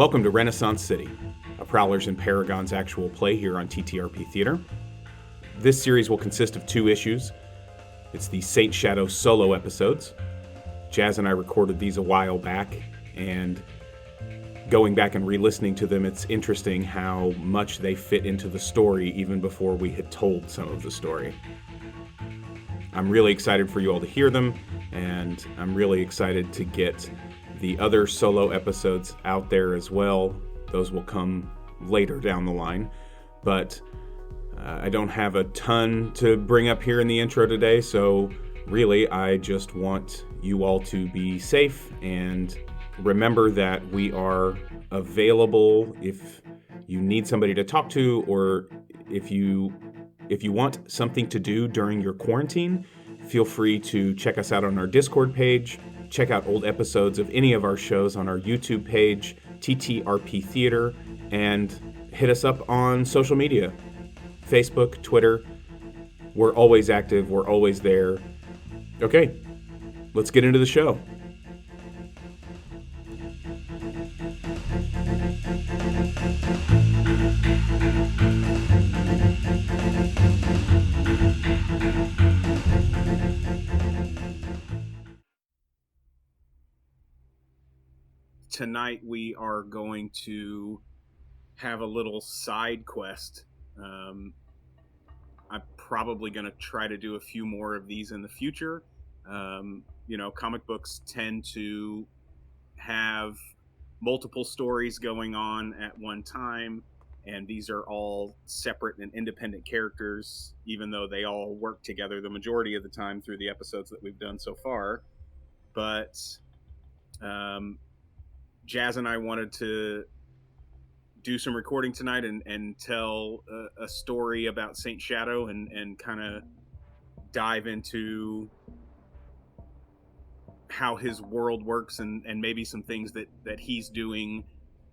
Welcome to Renaissance City, a Prowlers and Paragons actual play here on TTRP Theater. This series will consist of 2 issues. It's the Saint Shadow solo episodes. Jazz and I recorded these a while back, and going back and re-listening to them, it's interesting how much they fit into the story even before we had told some of the story. I'm really excited for you all to hear them, and I'm really excited to get the other solo episodes out there as well. Those will come later down the line, but I don't have a ton to bring up here in the intro today, so really I just want you all to be safe and remember that we are available if you need somebody to talk to, or if you want something to do during your quarantine. Feel free to check us out on our Discord page, check out old episodes of any of our shows on our YouTube page, TTRP Theater, and hit us up on social media, Facebook, Twitter. We're always active, we're always there. Okay, let's get into the show. Tonight we are going to have a little side quest. I'm probably going to try to do a few more of these in the future. Comic books tend to have multiple stories going on at one time, and these are all separate and independent characters, even though they all work together the majority of the time through the episodes that we've done so far. But Jazz and I wanted to do some recording tonight and tell a story about Saint Shadow and kind of dive into how his world works and maybe some things that he's doing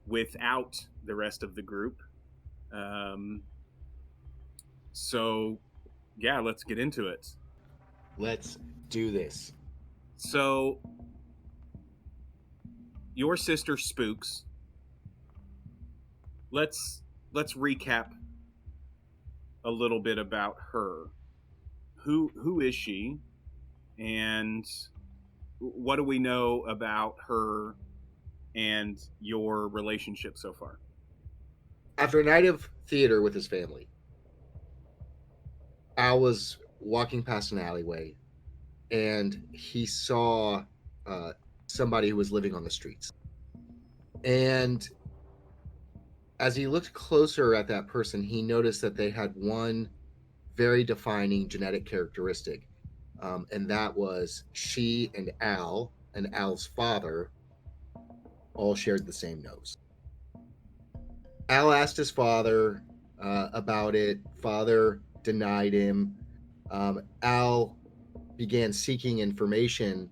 without the rest of the group. So yeah, let's get into it. Let's do this. So your sister Spooks, let's recap a little bit about her. Who is she, and what do we know about her and your relationship so far? After a night of theater with his family, Al was walking past an alleyway and he saw somebody who was living on the streets. And as he looked closer at that person, he noticed that they had one very defining genetic characteristic, and that was she and Al and Al's father all shared the same nose. Al asked his father about it. Father denied him. Al began seeking information,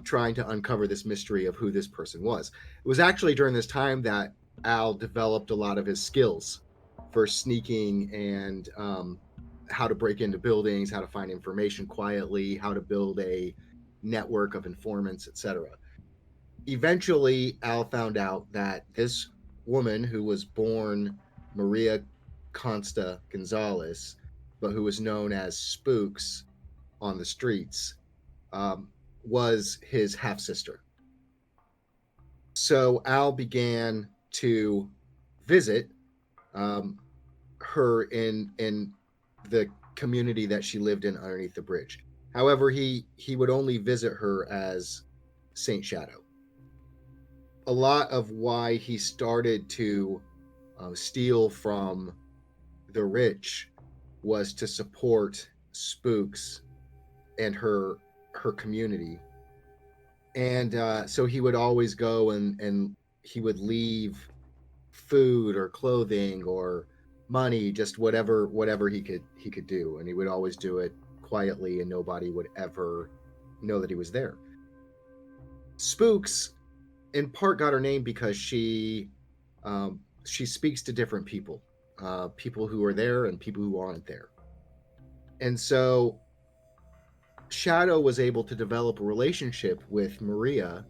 trying to uncover this mystery of who this person was. It was actually during this time that Al developed a lot of his skills for sneaking and how to break into buildings, how to find information quietly, how to build a network of informants, etc. Eventually, Al found out that this woman, who was born Maria Consta Gonzalez, but who was known as Spooks on the streets, was his half-sister. So Al began to visit her in the community that she lived in underneath the bridge. However, he would only visit her as Saint Shadow. A lot of why he started to steal from the rich was to support Spooks and her community. And so he would always go and he would leave food or clothing or money, just whatever he could do, and he would always do it quietly and nobody would ever know that he was there. Spooks in part got her name because she speaks to different people, people who are there and people who aren't there. And so Shadow was able to develop a relationship with Maria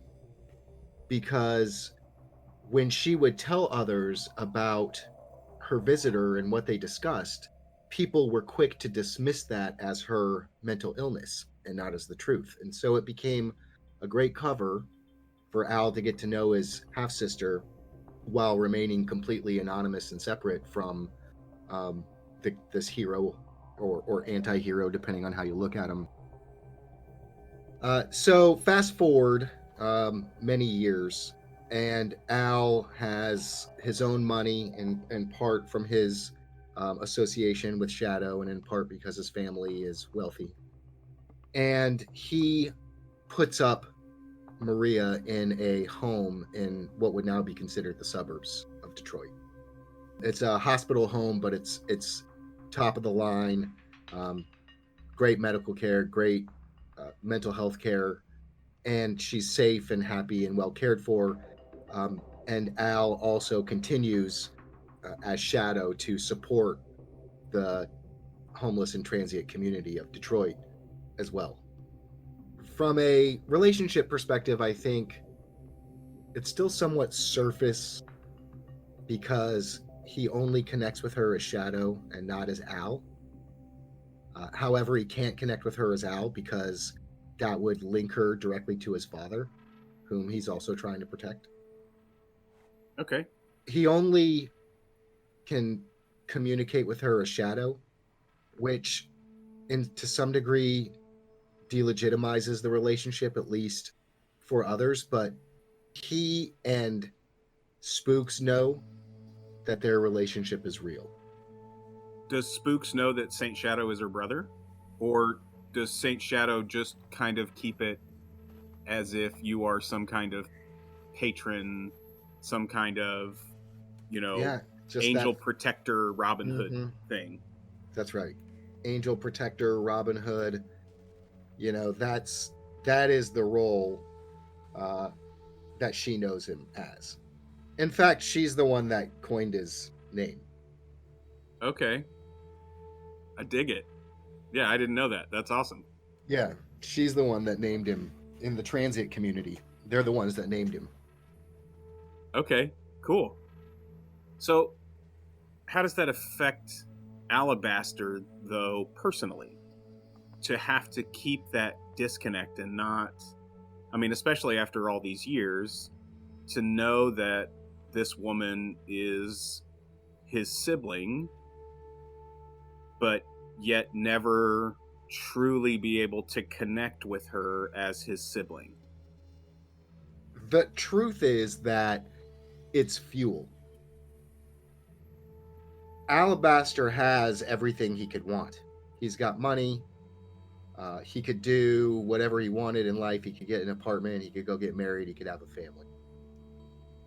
because when she would tell others about her visitor and what they discussed, people were quick to dismiss that as her mental illness and not as the truth. And so it became a great cover for Al to get to know his half sister while remaining completely anonymous and separate from this hero or anti-hero, depending on how you look at him. So fast forward many years, and Al has his own money, in part from his association with Shadow, and in part because his family is wealthy. And he puts up Maria in a home in what would now be considered the suburbs of Detroit. It's a hospital home, but it's top of the line, great medical care, great mental health care, and she's safe and happy and well cared for. And Al also continues as Shadow to support the homeless and transient community of Detroit as well. From a relationship perspective, I think it's still somewhat surface because he only connects with her as Shadow and not as Al. However, he can't connect with her as Al because that would link her directly to his father, whom he's also trying to protect. Okay. He only can communicate with her as Shadow, which to some degree delegitimizes the relationship, at least for others, but he and Spooks know that their relationship is real. Does Spooks know that Saint Shadow is her brother? Or does Saint Shadow just kind of keep it as if you are some kind of patron, some kind of, angel protector Robin Hood thing? That's right. Angel protector, Robin Hood. That is the role that she knows him as. In fact, she's the one that coined his name. Okay. I dig it. Yeah, I didn't know that. That's awesome. Yeah, she's the one that named him in the transient community. They're the ones that named him. Okay, cool. So, how does that affect Alabaster, though, personally? To have to keep that disconnect and not... I mean, especially after all these years, to know that this woman is his sibling, but yet never truly be able to connect with her as his sibling. The truth is that it's fuel. Alabaster has everything he could want. He's got money. He could do whatever he wanted in life. He could get an apartment. He could go get married. He could have a family.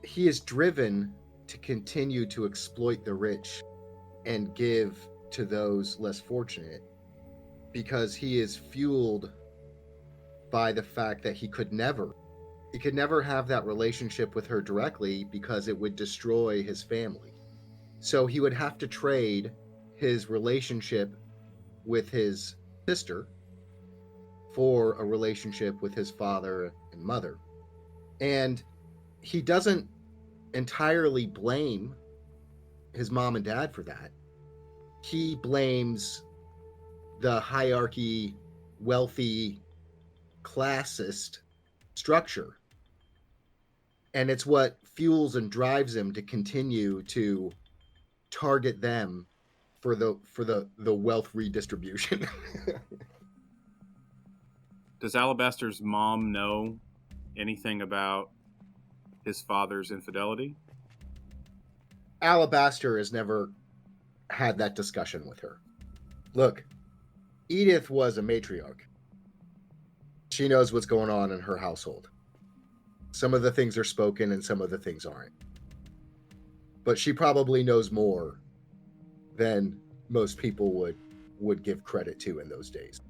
He is driven to continue to exploit the rich and give to those less fortunate because he is fueled by the fact that he could never have that relationship with her directly because it would destroy his family. So he would have to trade his relationship with his sister for a relationship with his father and mother. And he doesn't entirely blame his mom and dad for that. He blames the hierarchy, wealthy, classist structure. And it's what fuels and drives him to continue to target them for the wealth redistribution. Does Alabaster's mom know anything about his father's infidelity? Alabaster has never had that discussion with her. Look, Edith was a matriarch. She knows what's going on in her household. Some of the things are spoken and some of the things aren't. But she probably knows more than most people would give credit to in those days.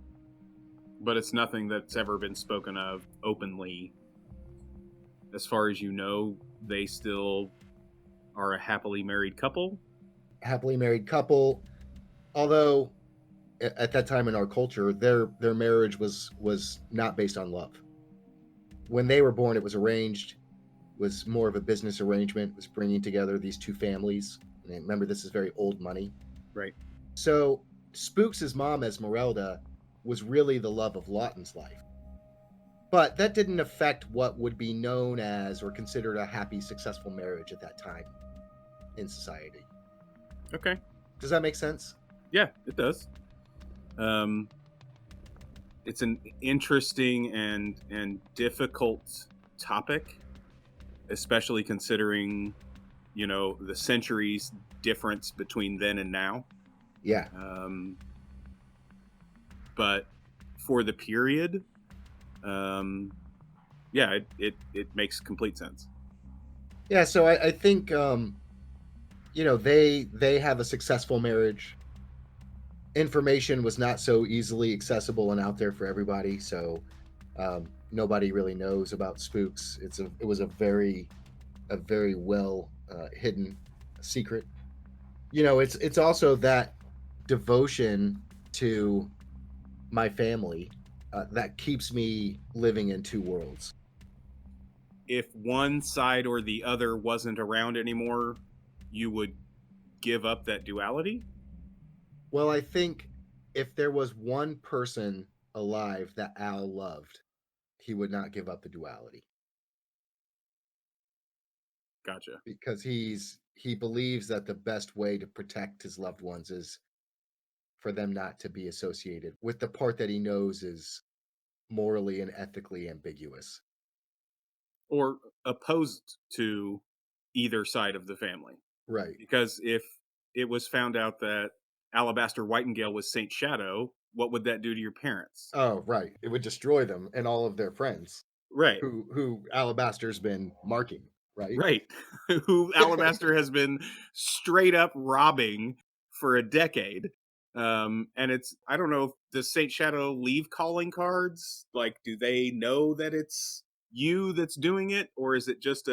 But it's nothing that's ever been spoken of openly. As far as you know, they still are a happily married couple? Happily married couple. Although, at that time in our culture, their marriage was not based on love. When they were born, it was arranged. was more of a business arrangement, was bringing together these two families. And remember, this is very old money. Right. So Spooks' mom, Esmeralda, was really the love of Lawton's life. But that didn't affect what would be known as or considered a happy, successful marriage at that time in society. Okay. Does that make sense? Yeah, it does. It's an interesting and difficult topic, especially considering, the centuries difference between then and now. Yeah. But for the period, yeah, it makes complete sense. Yeah. So I think they have a successful marriage. Information was not so easily accessible and out there for everybody, so nobody really knows about Spooks. It was a very well hidden secret. It's also that devotion to my family that keeps me living in two worlds. If one side or the other wasn't around anymore, you would give up that duality? Well, I think if there was one person alive that Al loved, he would not give up the duality Gotcha. because he believes that the best way to protect his loved ones is for them not to be associated with the part that he knows is morally and ethically ambiguous. Or opposed to either side of the family. Right. Because if it was found out that Alabaster Whitingale was Saint Shadow, what would that do to your parents? Oh, right. It would destroy them and all of their friends Right. who Alabaster's been marking, right? Right. Who Alabaster has been straight up robbing for a decade. And it's, I don't know, does Saint Shadow leave calling cards? Like, do they know that it's you that's doing it? Or is it just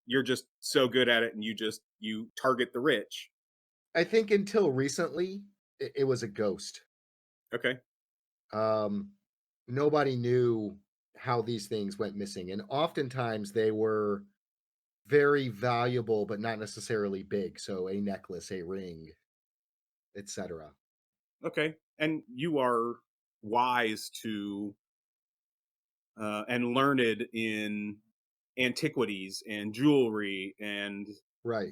you're just so good at it and you target the rich? I think until recently, it was a ghost. Okay. Um, Nobody knew how these things went missing, and oftentimes they were very valuable, but not necessarily big. So a necklace, a ring, etc. Okay. And you are wise to and learned in antiquities and jewelry and Right,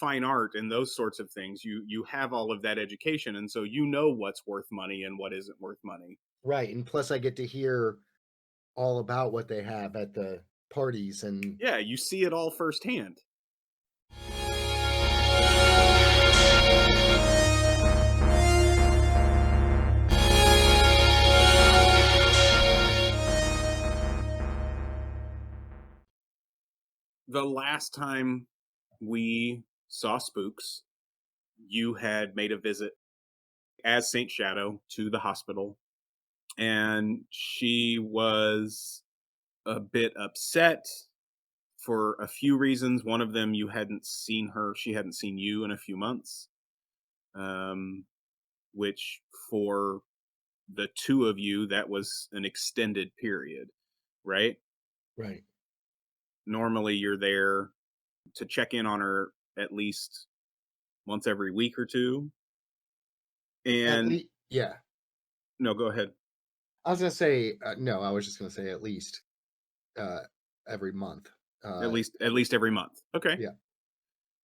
fine art and those sorts of things. You have all of that education, and so you know what's worth money and what isn't worth money. right. And plus, I get to hear all about what they have at the parties, and Yeah, you see it all firsthand. The last time we saw Spooks, you had made a visit as Saint Shadow to the hospital, and she was a bit upset for a few reasons. One of them, you hadn't seen her; she hadn't seen you in a few months. Um, which for the two of you, that was an extended period, right? right. Normally, you're there to check in on her at least once every week or two. At And least, yeah. no, go ahead. I was gonna say no. I was just gonna say at least uh, every month. Uh, At least every month. Okay. yeah,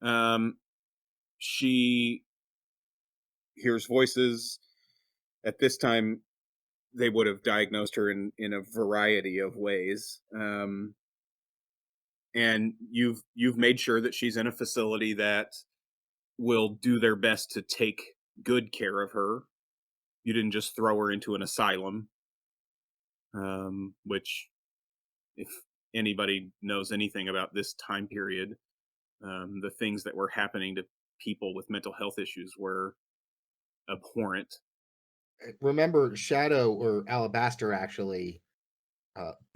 Um, she hears voices. At this time, they would have diagnosed her in a variety of ways. And you've made sure that she's in a facility that will do their best to take good care of her. You didn't just throw her into an asylum, which, if anybody knows anything about this time period, the things that were happening to people with mental health issues were abhorrent. remember Shadow or Alabaster actually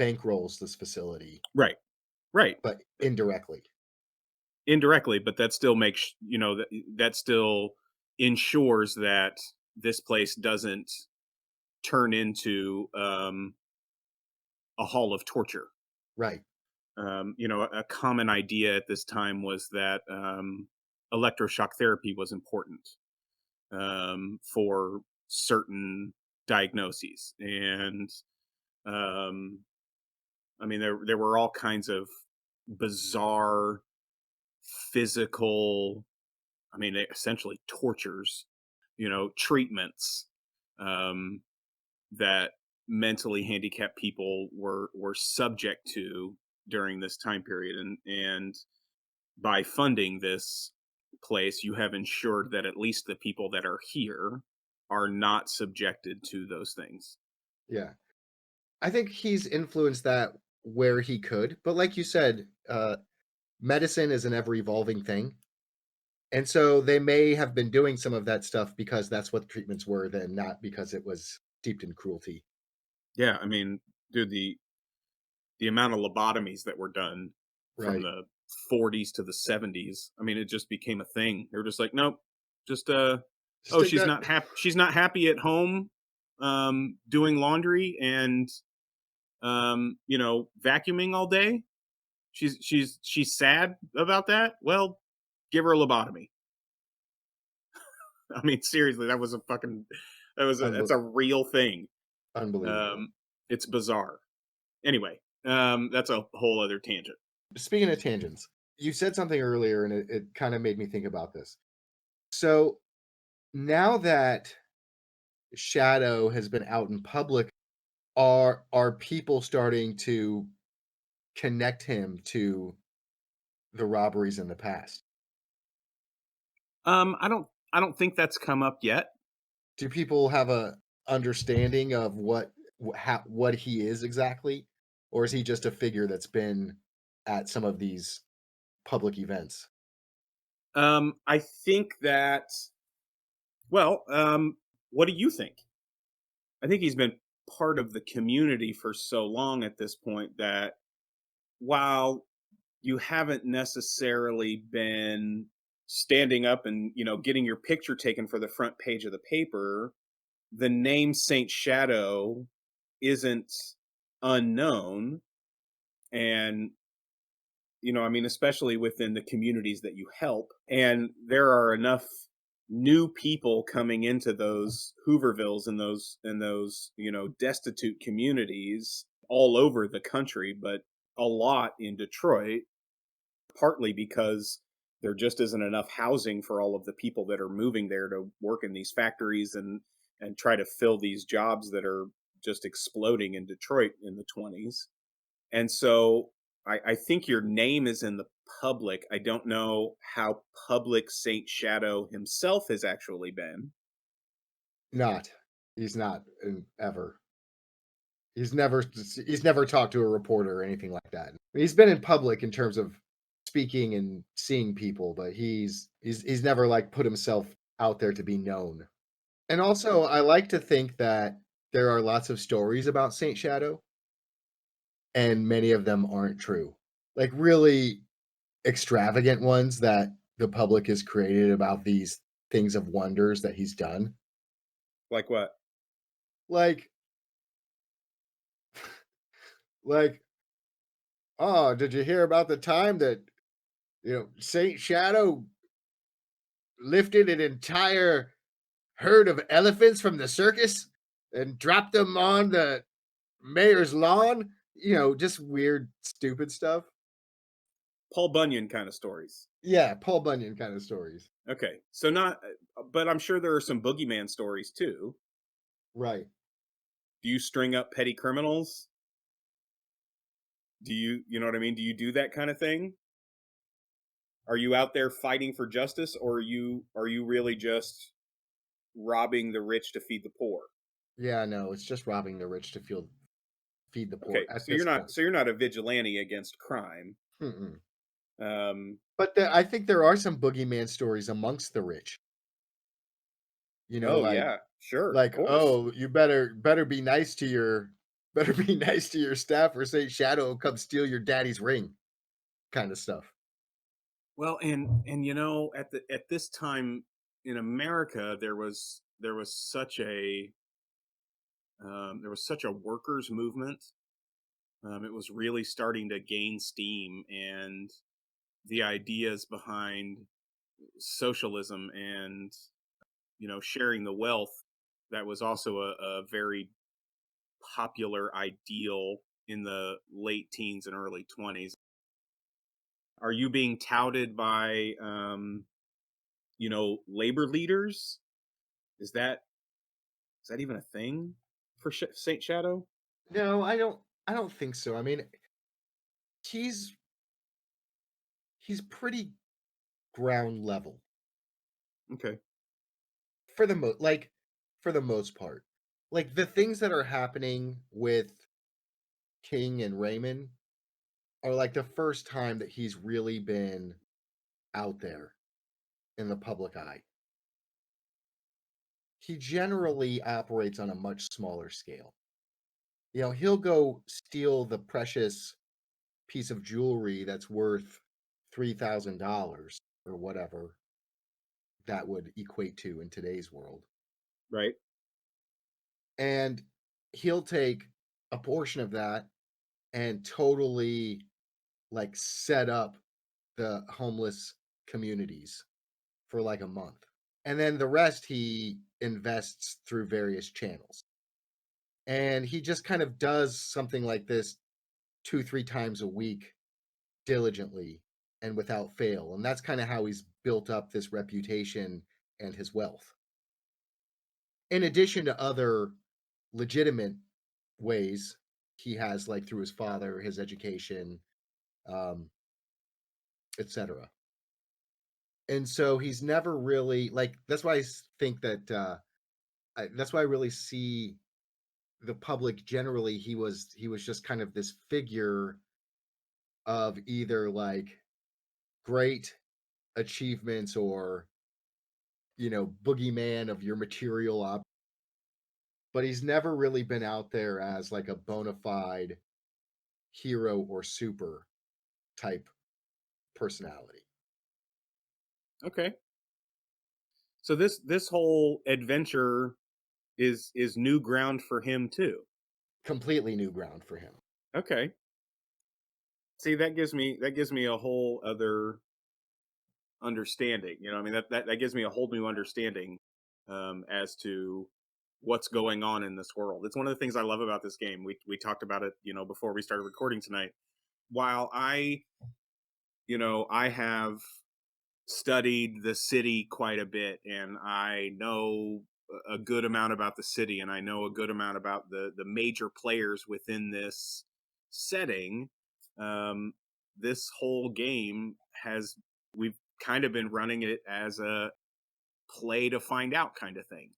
bankrolls this facility, Right, right. but indirectly. Indirectly, but that still makes that still ensures that this place doesn't turn into a hall of torture. Right. A common idea at this time was that electroshock therapy was important for certain diagnoses, and um, I mean there were all kinds of bizarre physical, I mean, essentially tortures, treatments um, that mentally handicapped people were subject to during this time period, and by funding this place, you have ensured that at least the people that are here are not subjected to those things. Yeah. I think he's influenced that where he could, but like you said, medicine is an ever evolving thing. And so they may have been doing some of that stuff because that's what the treatments were then, not because it was steeped in cruelty. Yeah, I mean, dude, the amount of lobotomies that were done from Right. the 40s to the 70s, I mean, it just became a thing. They were just like, nope, just Just oh, take that. she's not happy at home doing laundry and vacuuming all day. She's sad about that. Well, give her a lobotomy. I mean, seriously, that was a fucking that's Unbe- a real thing. Unbelievable. Um, it's bizarre. Anyway, that's a whole other tangent. Speaking of tangents, you said something earlier and it kind of made me think about this. So now that Shadow has been out in public, are people starting to connect him to the robberies in the past? I don't think that's come up yet. Do people have a understanding of what he is exactly, or is he just a figure that's been at some of these public events? I think that. Well, what do you think? I think he's been part of the community for so long at this point that while you haven't necessarily been standing up and getting your picture taken for the front page of the paper, the name Saint Shadow isn't unknown. And I mean, especially within the communities that you help, and there are enough new people coming into those Hoovervilles and those destitute communities all over the country, but a lot in Detroit, partly because there just isn't enough housing for all of the people that are moving there to work in these factories and try to fill these jobs that are just exploding in Detroit in the 20s. And so I think your name is in the public. I don't know how public Saint Shadow himself has actually been. Not. He's not ever. He's never talked to a reporter or anything like that. He's been in public in terms of speaking and seeing people, but he's never like put himself out there to be known. And also, I like to think that there are lots of stories about Saint Shadow, and many of them aren't true. Like really extravagant ones that the public has created about these things of wonders that he's done. Like what? Like like, oh, did you hear about the time that Saint Shadow lifted an entire herd of elephants from the circus and dropped them on the mayor's lawn? Just weird, stupid stuff. Paul Bunyan kind of stories. Yeah, Paul Bunyan kind of stories. Okay. So not, but I'm sure there are some boogeyman stories too. Right. Do you string up petty criminals? You know what I mean? Do you do that kind of thing? Are you out there fighting for justice, or are you really just robbing the rich to feed the poor? Yeah, no, it's just robbing the rich to feed the poor Okay, at this point. so you're not a vigilante against crime. Mm-mm. Um, But I think there are some boogeyman stories amongst the rich. oh Like yeah, sure, of course. oh, you better be nice to your better be nice to your staff, or Saint Shadow will come steal your daddy's ring, kind of stuff. Well, and at this time in America, there was such a workers movement It was really starting to gain steam, and the ideas behind socialism and sharing the wealth, that was also a very popular ideal in the late teens and early 20s. Are you being touted by labor leaders? Is that even a thing for Saint Shadow? No, I don't think so. I mean, he's he's pretty ground level Okay. for for the most part. Like the things that are happening with King and Raymond are like the first time that he's really been out there in the public eye. He generally operates on a much smaller scale. He'll go steal the precious piece of jewelry that's worth $3,000 or whatever that would equate to in today's world. Right. And he'll take a portion of that and totally like set up the homeless communities for like a month. And then the rest he invests through various channels. And he just kind of does something like this 2, 3 times a week diligently and without fail. And that's kind of how he's built up this reputation and his wealth. In addition to other legitimate ways he has, like through his father, his education, um, etc. And so he's never really like that's why think that that's why I really see the public generally he was just kind of this figure of either like great achievements or boogeyman of your material but he's never really been out there as like a bona fide hero or super type personality. Okay. So this whole adventure is new ground for him too. Completely new ground for him. Okay. See, that gives me a whole other understanding. I mean, that gives me a whole new understanding as to what's going on in this world. It's one of the things I love about this game. We talked about it, before we started recording tonight. While I have studied the city quite a bit, and I know a good amount about the city, and I know a good amount about the major players within this setting. Um, this whole game has we've kind of been running it as a play to find out kind of thing.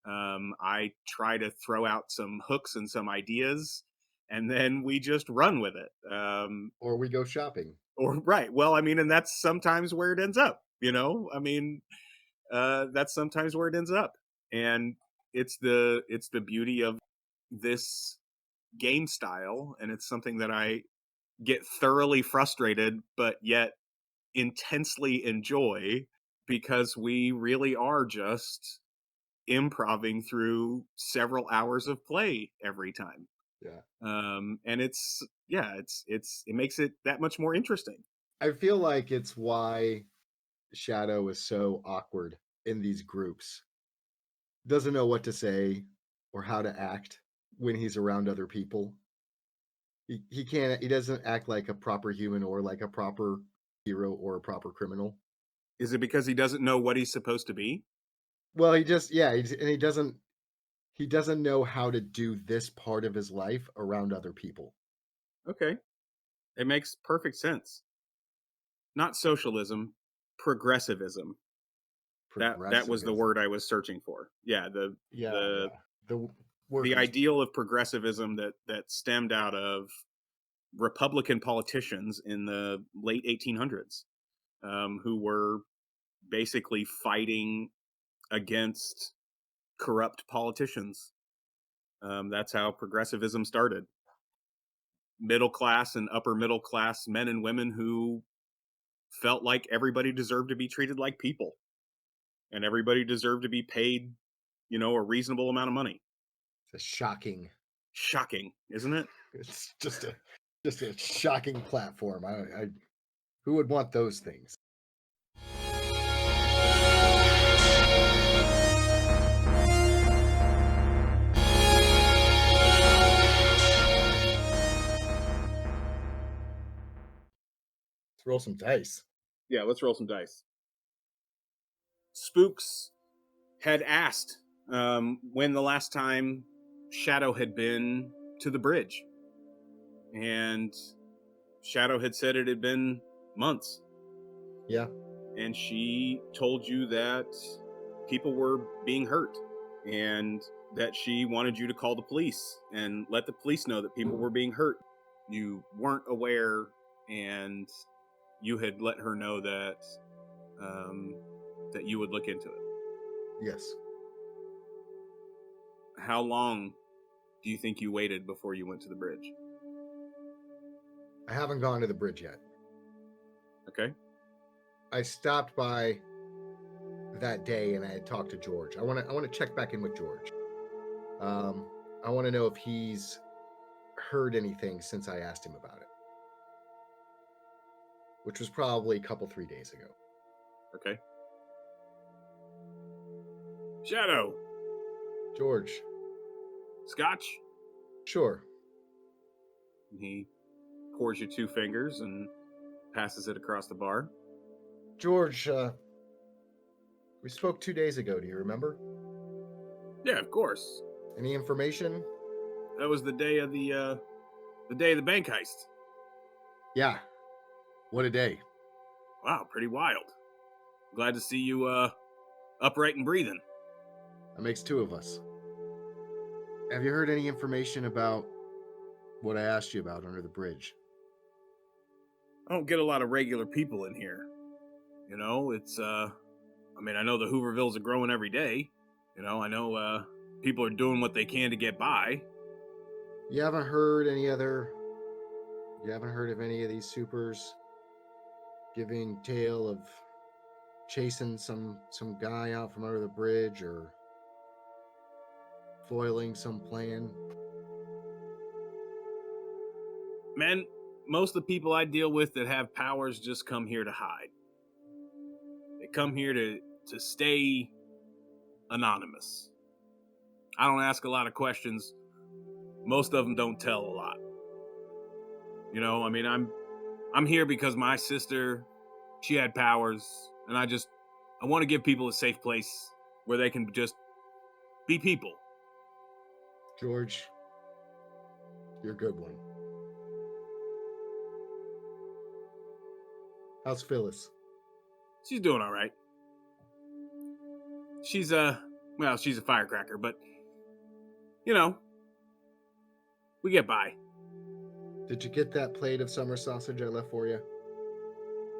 I try to throw out some hooks and some ideas, and then we just run with it. Or we go shopping. Or right. Well, I mean, and that's sometimes where it ends up. I mean, that's sometimes where it ends up, and it's the beauty of this game style, and it's something that I get thoroughly frustrated, but yet intensely enjoy, because we really are just improving through several hours of play every time. Yeah. And it makes it that much more interesting. I feel like it's why Shadow is so awkward in these groups. Doesn't know what to say or how to act when he's around other people. He doesn't act like a proper human or like a proper hero or a proper criminal. Is it because he doesn't know what he's supposed to be? Well, and he doesn't know how to do this part of his life around other people. Okay, it makes perfect sense. Not socialism, progressivism. That was the Progressivism. word I was searching for. Yeah, the Yeah, the yeah. The the workers. ideal of progressivism that stemmed out of Republican politicians in the late 1800s, who were basically fighting against corrupt politicians. That's how progressivism started. Middle class and upper middle class men and women who felt like everybody deserved to be treated like people, and everybody deserved to be paid, a reasonable amount of money. It's a shocking Shocking, isn't it? It's just a shocking platform. Who would want those things? Let's roll some dice. Yeah, let's roll some dice. Spooks had asked when the last time Shadow had been to the bridge. And Shadow had said it had been months. Yeah. And she told you that people were being hurt and that she wanted you to call the police and let the police know that people were being hurt. You weren't aware, and you had let her know that that you would look into it. Yes. How long do you think you waited before you went to the bridge? I haven't gone to the bridge yet. Okay. I stopped by that day and I had talked to George. I want to check back in with George. I want to know if he's heard anything since I asked him about it, which was probably a couple 3 days ago. Okay. Shadow. George. Scotch. Sure. He pours you 2 fingers and passes it across the bar. George, we spoke 2 days ago. Do you remember? Yeah, of course. Any information? That was the day of the bank heist. Yeah. What a day. Wow, pretty wild. Glad to see you upright and breathing. That makes 2 of us. Have you heard any information about what I asked you about under the bridge? I don't get a lot of regular people in here. You know, it's I know the Hoovervilles are growing every day. You know, I know people are doing what they can to get by. You haven't heard of any of these supers giving tale of chasing some guy out from under the bridge or foiling some plan? Man, most of the people I deal with that have powers just come here to hide. They come here to stay anonymous. I don't ask a lot of questions. Most of them don't tell a lot. You know, I mean, I'm here because my sister, she had powers, and I want to give people a safe place where they can just be people. George, you're a good one. How's Phyllis? She's doing all right. She's a firecracker, but you know, we get by. Did you get that plate of summer sausage I left for you?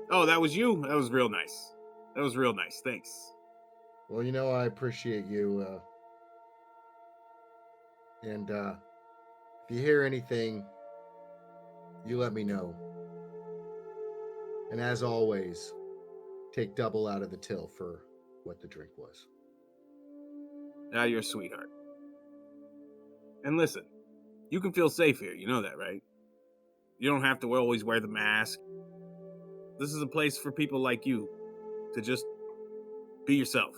Oh, that was you? That was real nice. Thanks. Well, you know, I appreciate you. And if you hear anything, you let me know. And as always, take double out of the till for what the drink was. Now you're a sweetheart. And listen, you can feel safe here. You know that, right? You don't have to always wear the mask. This is a place for people like you to just be yourself.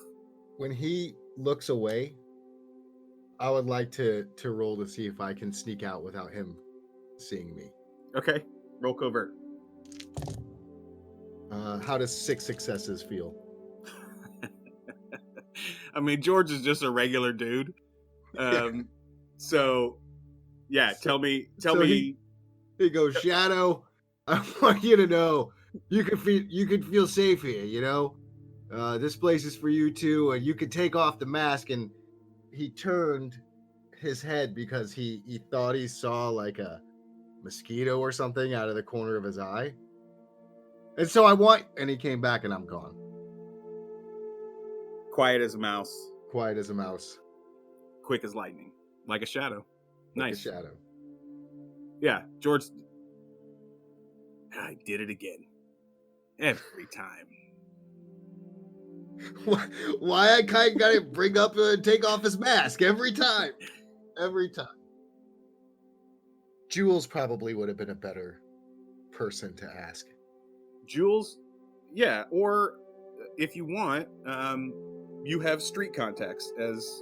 When he looks away, I would like to roll to see if I can sneak out without him seeing me. Okay, roll covert. How does 6 successes feel? I mean, George is just a regular dude. So, yeah, tell me. He goes, Shadow, I want you to know you can feel safe here, you know? This place is for you too, and you can take off the mask. And he turned his head because he thought he saw like a mosquito or something out of the corner of his eye. And so and he came back and I'm gone. Quiet as a mouse. Quiet as a mouse. Quick as lightning. Like a shadow. Like Nice. a shadow. Yeah, George. I did it again. Every time. Why I kind of gotta bring up and take off his mask every time? Every time. Jules probably would have been a better person to ask. Jules, yeah, or if you want, you have street contacts as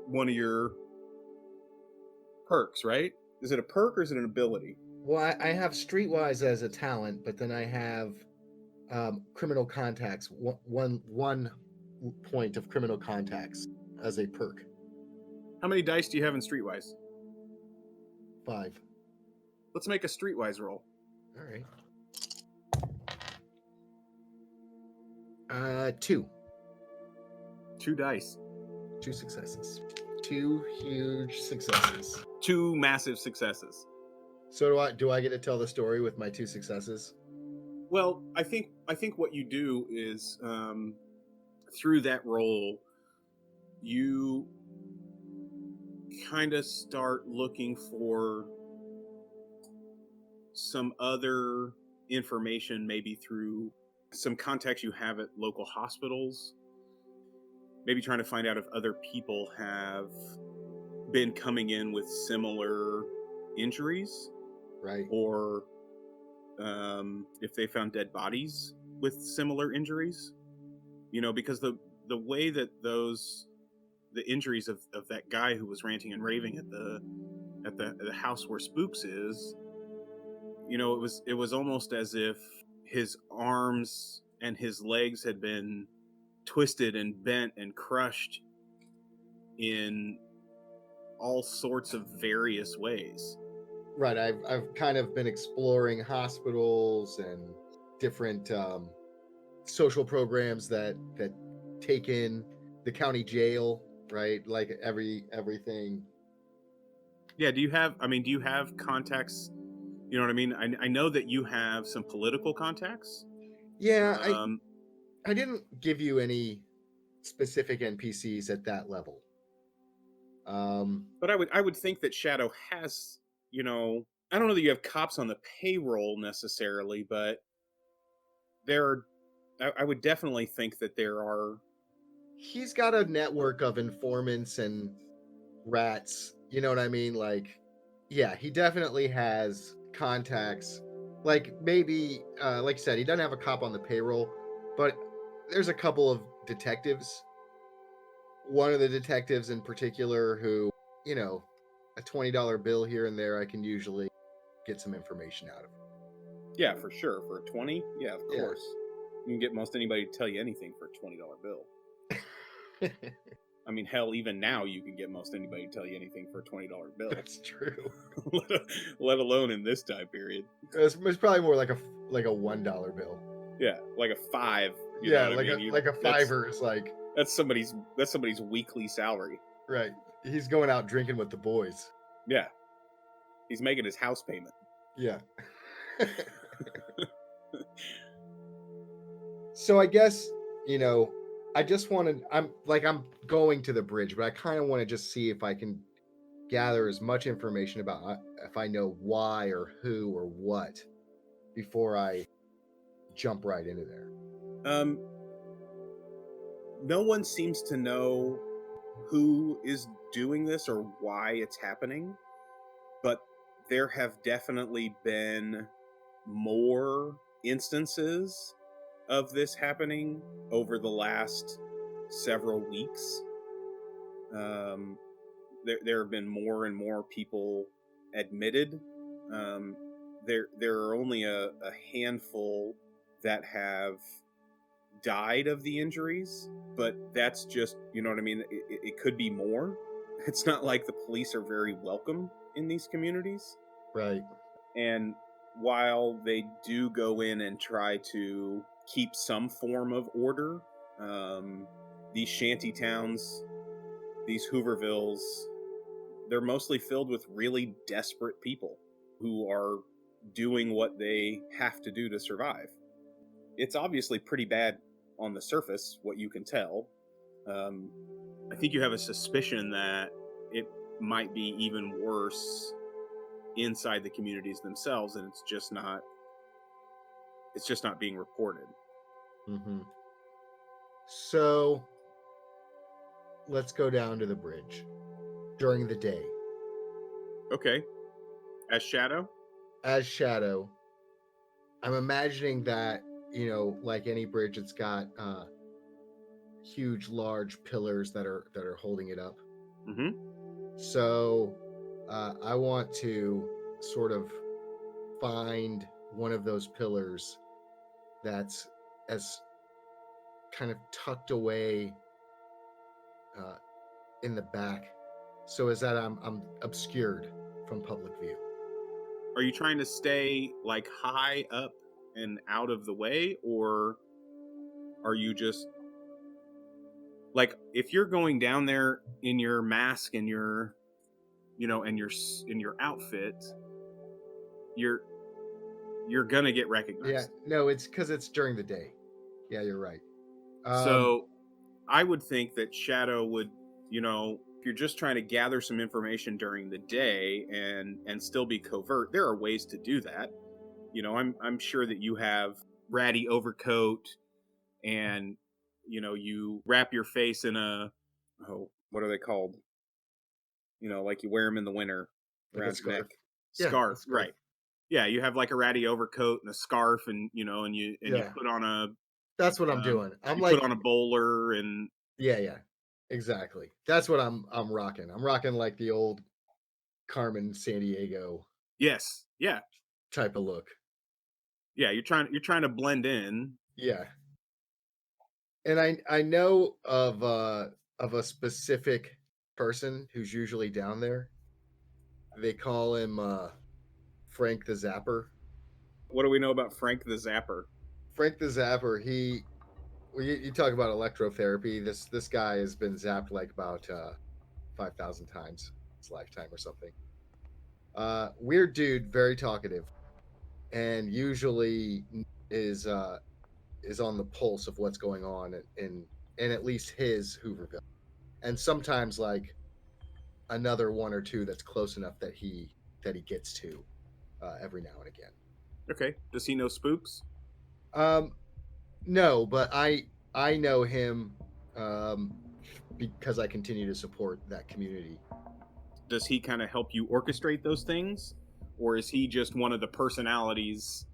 one of your perks, right? Is it a perk or is it an ability? Well, I have Streetwise as a talent, but then I have criminal contacts. One point of criminal contacts as a perk. How many dice do you have in Streetwise? 5. Let's make a Streetwise roll. All right. 2. 2 dice. 2 successes. 2 huge successes. 2 massive successes. So do I get to tell the story with my 2 successes? Well, I think what you do is through that roll, you kind of start looking for some other information, maybe through some contacts you have at local hospitals. Maybe trying to find out if other people have been coming in with similar injuries, Right. or if they found dead bodies with similar injuries. Because the way that the injuries of that guy who was ranting and raving at the house where Spooks is, it was almost as if his arms and his legs had been twisted and bent and crushed in all sorts of various ways. Right. I've kind of been exploring hospitals and different social programs that take in the county jail, right? Like everything. Yeah, do you have contacts? You know what I mean? I know that you have some political contacts. Yeah, I didn't give you any specific NPCs at that level. But I would think that Shadow has, I don't know that you have cops on the payroll necessarily, but I would definitely think that there are. He's got a network of informants and rats. You know what I mean? Like, yeah, he definitely has contacts. Like, maybe, like you said, he doesn't have a cop on the payroll, but there's a couple of detectives. One of the detectives in particular who, a $20 bill here and there, I can usually get some information out of. Yeah, for sure. For a 20? Yeah, of Yeah. course. You can get most anybody to tell you anything for a $20 bill. I mean, hell, even now you can get most anybody to tell you anything for a $20 bill. That's true. let alone in this time period. It's probably more like a $1 bill. Yeah, like a 5. Yeah, like a $5 is like that's somebody's weekly salary. Right. He's going out drinking with the boys. Yeah. He's making his house payment. Yeah. So I guess, I just wanted, I'm going to the bridge, but I kind of want to just see if I can gather as much information about if I know why or who or what before I jump right into there. No one seems to know who is doing this or why it's happening, but there have definitely been more instances of this happening over the last several weeks. There have been more and more people admitted. There are only a handful that have died of the injuries, but that's just, you know what I mean? It could be more. It's not like the police are very welcome in these communities. Right. And while they do go in and try to keep some form of order, these shanty towns, these Hoovervilles, they're mostly filled with really desperate people who are doing what they have to do to survive. It's obviously pretty bad on the surface, what you can tell. I think you have a suspicion that it might be even worse inside the communities themselves, and it's just not being reported. Mm-hmm. So let's go down to the bridge during the day. Okay. As Shadow? as Shadow. I'm imagining that, like any bridge, it's got huge, large pillars that are holding it up. Mm-hmm. So I want to sort of find one of those pillars that's as kind of tucked away in the back, so as that I'm obscured from public view. Are you trying to stay like high up and out of the way, or are you just like, if you're going down there in your mask and your, and your outfit, you're gonna get Yeah, recognized. no, it's because it's during the day. Yeah, you're right. So I would think that Shadow would, if you're just trying to gather some information during the day and still be covert, there are ways to do that. I'm sure that you have ratty overcoat, and you wrap your face in what are they called? Like you wear them in the winter Like a around your neck. scarf. Yeah, a Scarf, scarf. right? Yeah, you have like a ratty overcoat and a scarf, and you Yeah. put on a That's what I'm doing. I'm you like, put on a bowler, and yeah, exactly. That's what I'm rocking. I'm rocking like the old Carmen Sandiego yes, yeah, type of look. yeah. You're trying to blend in. Yeah. And I know of a specific person who's usually down there. They call him Frank the Zapper. What do we know about Frank the Zapper? Frank the Zapper, you talk about electrotherapy. This guy has been zapped like about 5,000 times in his lifetime or something. Weird dude, very talkative, and usually is on the pulse of what's going on in at least his Hooverville, and sometimes like another one or two that's close enough that he gets to every now and again. Okay. Does he know Spooks? No, but I know him because I continue to support that community. Does he kind of help you orchestrate those things, or is he just one of the personalities?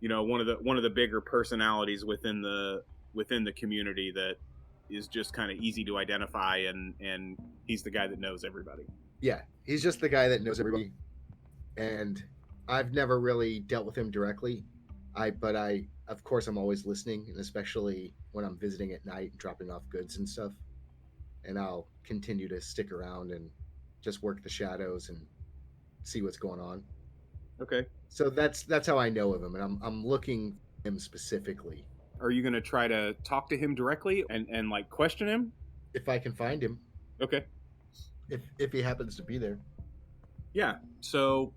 One of the bigger personalities within the community that is just kind of easy to identify, and he's the guy that knows everybody. Yeah, he's just the guy that knows everybody, and I've never really dealt with him directly. But of course I'm always listening, and especially when I'm visiting at night and dropping off goods and stuff. And I'll continue to stick around and just work the shadows and see what's going on. Okay. So that's how I know of him, and I'm looking for him specifically. Are you going to try to talk to him directly and like question him? If I can find him. Okay. If he happens to be there. Yeah. So,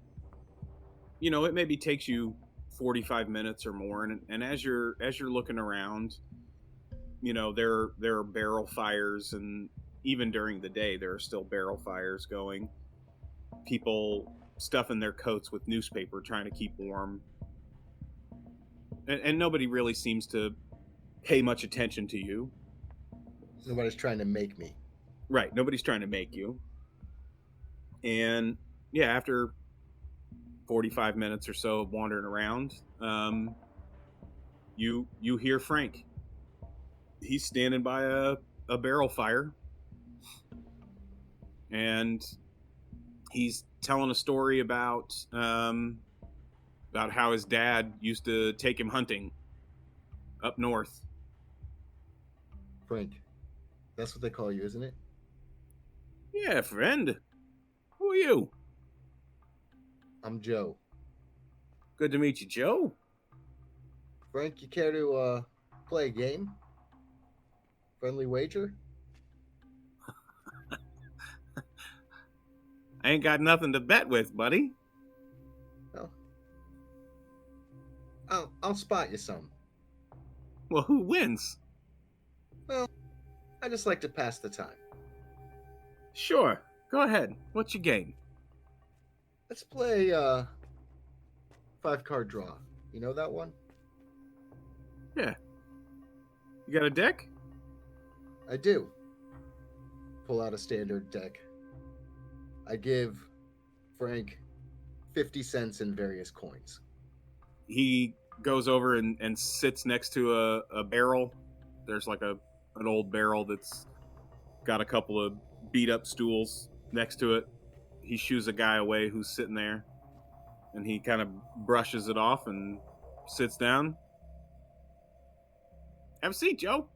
it maybe takes you 45 minutes or more, and as you're looking around, there are barrel fires, and even during the day there are still barrel fires going. People stuffing their coats with newspaper trying to keep warm, and nobody really seems to pay much attention to you. Nobody's trying to make me. Right, nobody's trying to make you. And yeah, after 45 minutes or so of wandering around, you hear Frank. He's standing by a barrel fire, and he's telling a story about how his dad used to take him hunting up north. Frank, that's what they call you, isn't it? Yeah, friend. Who are you? I'm Joe. Good to meet you, Joe. Frank, you care to play a game? Friendly wager? I ain't got nothing to bet with, buddy. Well, I'll spot you some. Well, who wins? Well, I just like to pass the time. Sure. Go ahead. What's your game? Let's play 5-card draw. You know that one? Yeah. You got a deck? I do. Pull out a standard deck. I give Frank 50 cents in various coins. He goes over and sits next to a barrel. There's like an old barrel that's got a couple of beat up stools next to it. He shoos a guy away who's sitting there, and he kind of brushes it off and sits down. Have a seat, Joe.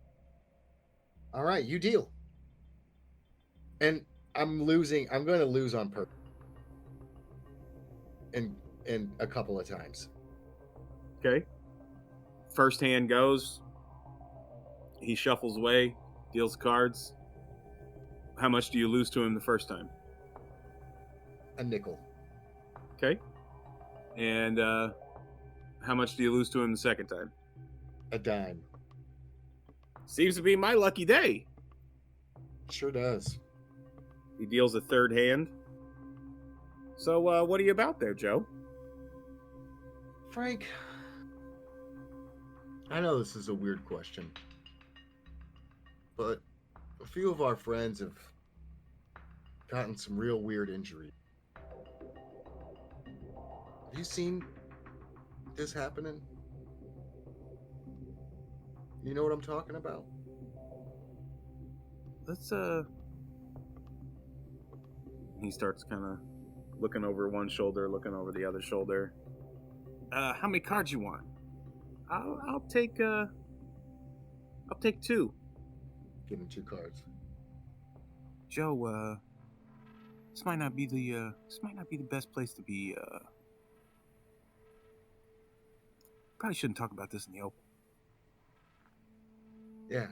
All right, you deal. And I'm losing. I'm going to lose on purpose. And a couple of times. Okay. First hand goes. He shuffles away, deals cards. How much do you lose to him the first time? A nickel. Okay. And how much do you lose to him the second time? A dime. Seems to be my lucky day. Sure does. He deals a third hand. So, what are you about there, Joe? Frank, I know this is a weird question, but a few of our friends have gotten some real weird injuries. Have you seen this happening? You know what I'm talking about? Let's, He starts kind of looking over one shoulder, looking over the other shoulder. How many cards you want? I'll take 2. Give him 2 cards. Joe, this might not be the best place to be. Probably shouldn't talk about this in the open. Yeah.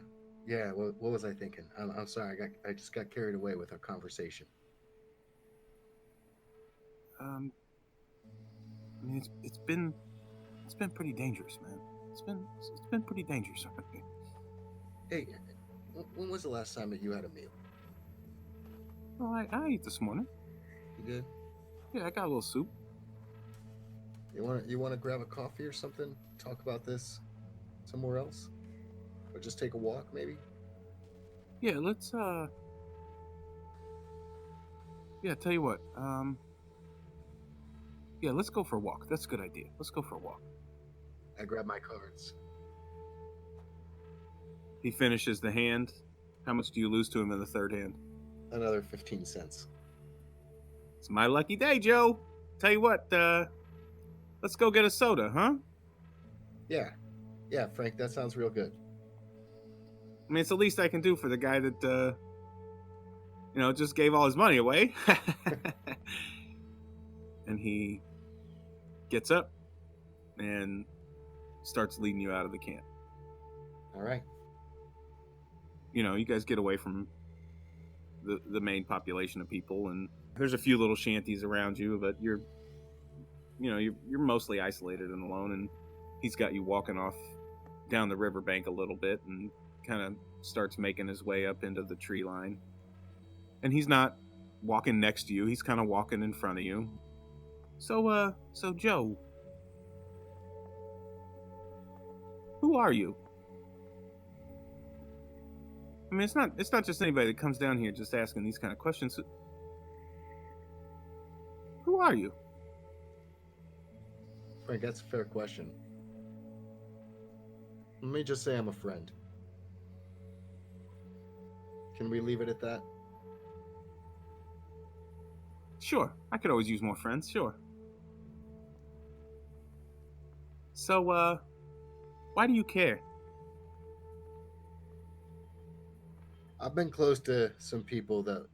What was I thinking? I'm sorry. I just got carried away with our conversation. I mean, it's been pretty dangerous, man. It's been pretty dangerous. Hey, when was the last time that you had a meal? Well, I ate this morning. You did? Yeah, I got a little soup. You want to grab a coffee or something? Talk about this somewhere else, or just take a walk, maybe? Yeah, let's. Yeah, tell you what. Yeah, let's go for a walk. That's a good idea. Let's go for a walk. I grab my cards. He finishes the hand. How much do you lose to him in the third hand? Another 15 cents. It's my lucky day, Joe. Tell you what, let's go get a soda, huh? Yeah, Frank, that sounds real good. I mean, it's the least I can do for the guy that, just gave all his money away. And he gets up and starts leading you out of the camp. All right. You guys get away from the main population of people, and there's a few little shanties around you, but you're mostly isolated and alone. And he's got you walking off down the riverbank a little bit, and kind of starts making his way up into the tree line. And he's not walking next to you; he's kind of walking in front of you. So Joe, who are you? I mean, it's not just anybody that comes down here just asking these kind of questions. Who are you? Frank, that's a fair question. Let me just say I'm a friend. Can we leave it at that? Sure, I could always use more friends, sure. So, why do you care? I've been close to some people that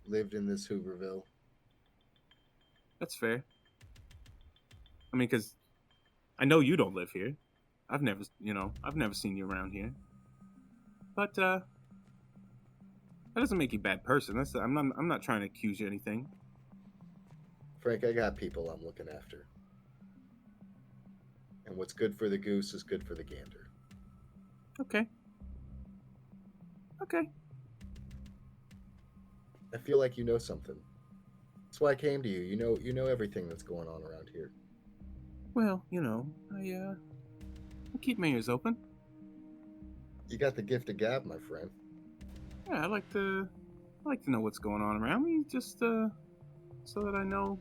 lived in this Hooverville. That's fair. I mean, because I know you don't live here. I've never seen you around here. But, that doesn't make you a bad person. I'm not trying to accuse you of anything. Frank, I got people I'm looking after. And what's good for the goose is good for the gander. Okay. I feel like you know something. That's why I came to you. You know everything that's going on around here. Well, I keep my ears open. You got the gift of gab, my friend. Yeah, I like to know what's going on around me, just so that I know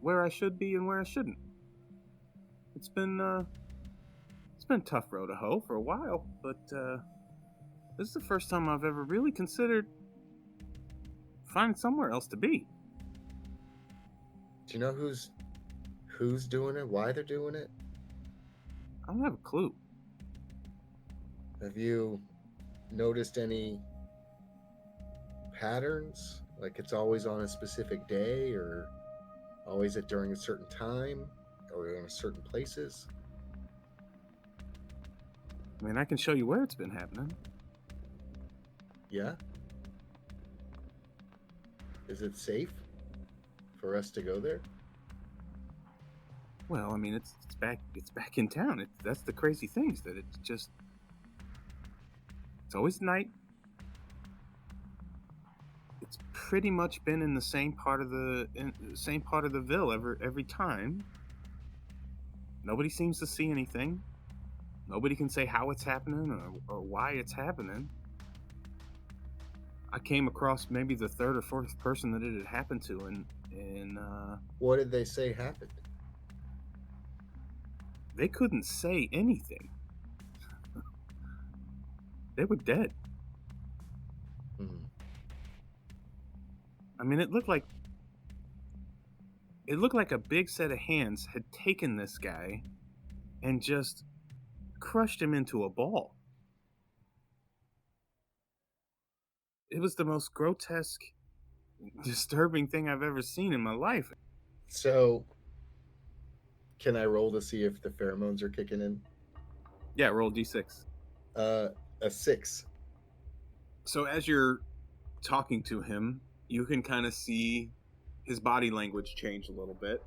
where I should be and where I shouldn't. It's been a tough row to hoe for a while, but this is the first time I've ever really considered finding somewhere else to be. Do you know who's doing it? Why they're doing it? I don't have a clue. Have you noticed any patterns? Like it's always on a specific day, or always at during a certain time, or in certain places? I mean, I can show you where it's been happening. Yeah. Is it safe for us to go there? Well, I mean, it's back in town. That's the crazy thing, is that it's always night. It's pretty much been in the same part of the ville every time. Nobody seems to see anything. Nobody can say how it's happening or why it's happening. I came across maybe the third or fourth person that it had happened to, and What did they say happened? they couldn't say anything. They were dead. Hmm. I mean, it looked like a big set of hands had taken this guy and just crushed him into a ball. It was the most grotesque, disturbing thing I've ever seen in my life. So, can I roll to see if the pheromones are kicking in? Yeah, roll D6. A 6. So as you're talking to him, you can kind of see his body language change a little bit.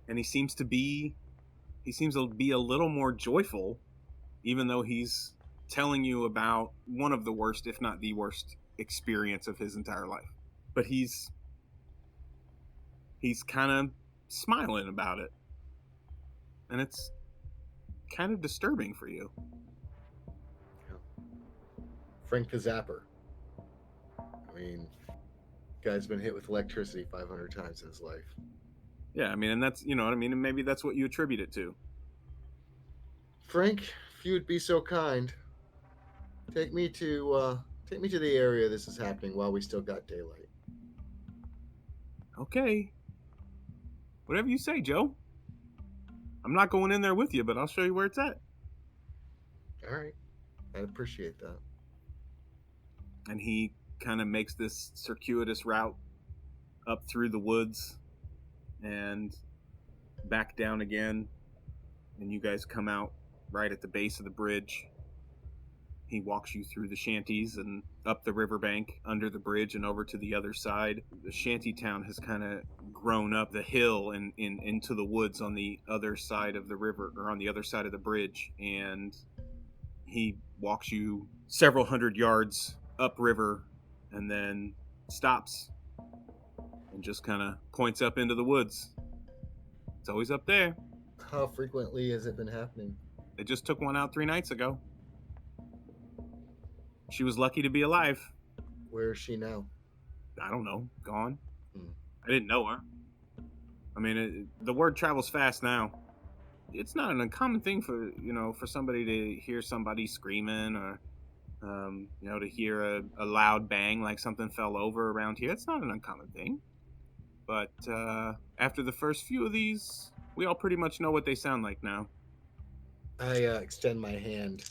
And he seems to be a little more joyful, even though he's telling you about one of the worst, if not the worst, experience of his entire life. But he's kind of smiling about it. And it's kind of disturbing for you. Frank the Zapper. I mean, guy's been hit with electricity 500 times in his life. Yeah, I mean, and that's, you know what I mean, and maybe that's what you attribute it to. Frank, if you would be so kind, take me to the area this is happening while we still got daylight. Okay. Whatever you say, Joe. I'm not going in there with you, but I'll show you where it's at. All right. I'd appreciate that. And he kind of makes this circuitous route up through the woods and back down again. And you guys come out right at the base of the bridge. He walks you through the shanties and up the riverbank, under the bridge, and over to the other side. The shanty town has kind of grown up the hill and into the woods on the other side of the river, or on the other side of the bridge. And he walks you several hundred yards upriver and then stops and just kind of points up into the woods. It's always up there. How frequently has it been happening? They just took one out 3 nights ago. She was lucky to be alive. Where is she now? I don't know. Gone. Hmm. I didn't know her. I mean, the word travels fast now. It's not an uncommon thing for somebody to hear somebody screaming, or to hear a loud bang like something fell over around here. It's not an uncommon thing. But after the first few of these, we all pretty much know what they sound like now. I extend my hand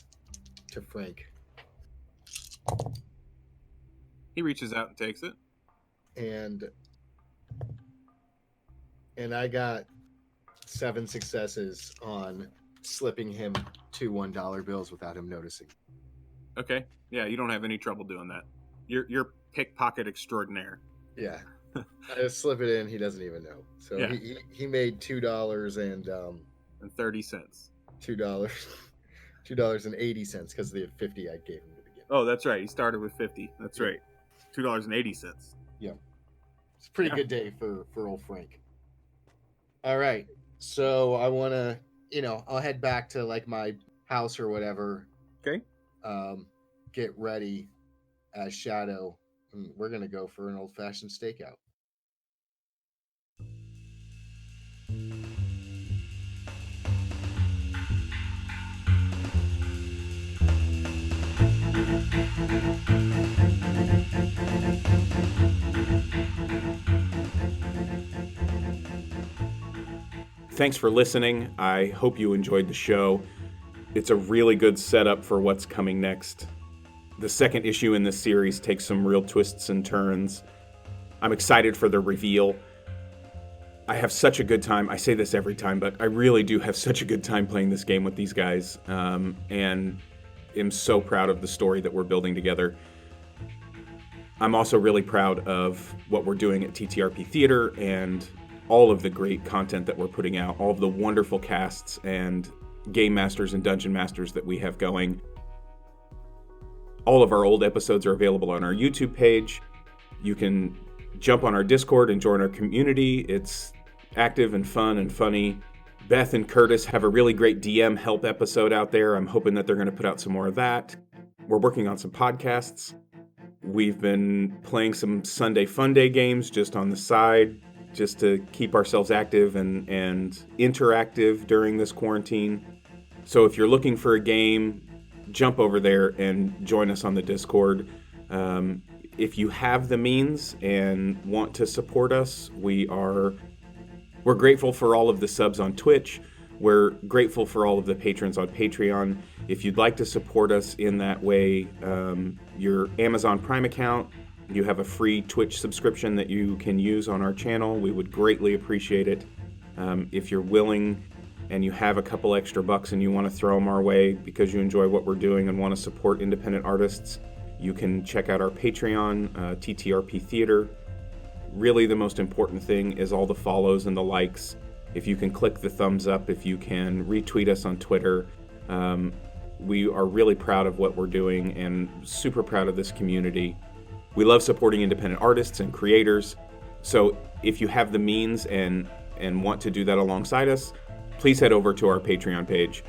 to Frank. He reaches out and takes it. And I got 7 successes on slipping him 2 $1 bills without him noticing. Okay. Yeah, you don't have any trouble doing that. You're pickpocket extraordinaire. Yeah. I just slip it in, he doesn't even know. So Yeah. he made $2 and 30 cents. $2.80 because of the 50 I gave him to begin. Oh, that's right. He started with 50. That's right. $2.80. Yeah. It's a pretty good day for old Frank. All right. So I want to, I'll head back to like my house or whatever. Okay. Get ready as Shadow. And we're going to go for an old-fashioned stakeout. Thanks for listening. I hope you enjoyed the show. It's a really good setup for what's coming next. The second issue in this series takes some real twists and turns. I'm excited for the reveal. I have such a good time. I say this every time, but I really do have such a good time playing this game with these guys, and am so proud of the story that we're building together. I'm also really proud of what we're doing at TTRP Theater and all of the great content that we're putting out, all of the wonderful casts and game masters and dungeon masters that we have going. All of our old episodes are available on our YouTube page. You can jump on our Discord and join our community. It's active and fun and funny. Beth and Curtis have a really great DM help episode out there. I'm hoping that they're going to put out some more of that. We're working on some podcasts. We've been playing some Sunday Fun Day games just on the side, just to keep ourselves active and interactive during this quarantine. So if you're looking for a game, jump over there and join us on the Discord. If you have the means and want to support us, we're grateful for all of the subs on Twitch. We're grateful for all of the patrons on Patreon. If you'd like to support us in that way, your Amazon Prime account, you have a free Twitch subscription that you can use on our channel. We would greatly appreciate it. If you're willing and you have a couple extra bucks and you want to throw them our way because you enjoy what we're doing and want to support independent artists, you can check out our Patreon, TTRP Theater. Really, the most important thing is all the follows and the likes. If you can click the thumbs up, if you can retweet us on Twitter. We are really proud of what we're doing and super proud of this community. We love supporting independent artists and creators. So if you have the means and want to do that alongside us, please head over to our Patreon page.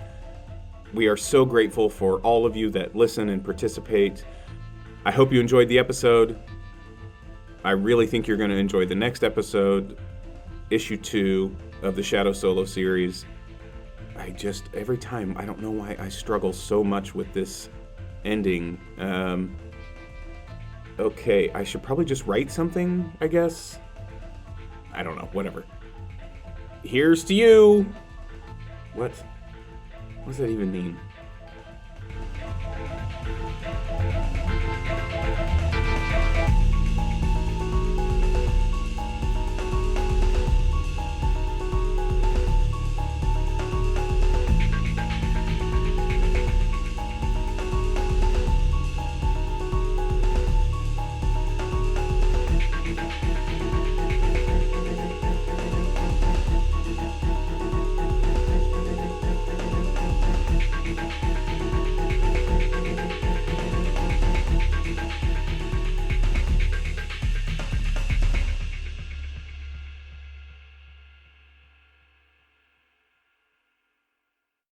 We are so grateful for all of you that listen and participate. I hope you enjoyed the episode. I really think you're going to enjoy the next episode, issue 2 of the Shadow Solo series. Every time, I don't know why I struggle so much with this ending. Okay, I should probably just write something, I guess. I don't know, whatever. Here's to you! What does that even mean?